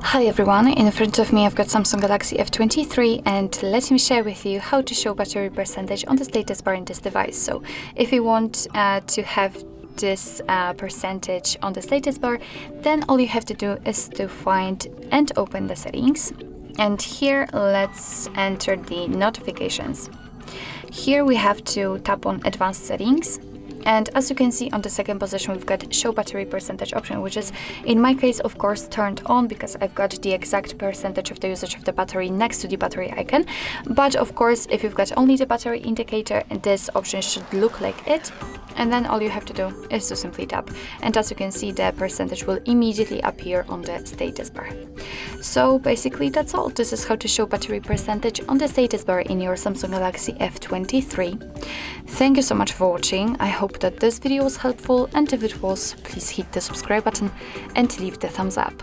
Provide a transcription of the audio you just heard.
Hi everyone, in front of me I've got Samsung Galaxy F23 and let me share with you how to show battery percentage on the status bar in this device. So if you want to have this percentage on the status bar, then all you have to do is to find and open the settings. And here let's enter the notifications. Here we have to tap on advanced settings. And as you can see on the second position, we've got show battery percentage option, which is in my case, of course, turned on because I've got the exact percentage of the usage of the battery next to the battery icon. But of course, if you've got only the battery indicator, this option should look like it. And then all you have to do is to simply tap. And as you can see, the percentage will immediately appear on the status bar. So basically that's all. This is how to show battery percentage on the status bar in your Samsung Galaxy F23. Thank you so much for watching. I hope that this video was helpful, and if it was, please hit the subscribe button and leave the thumbs up.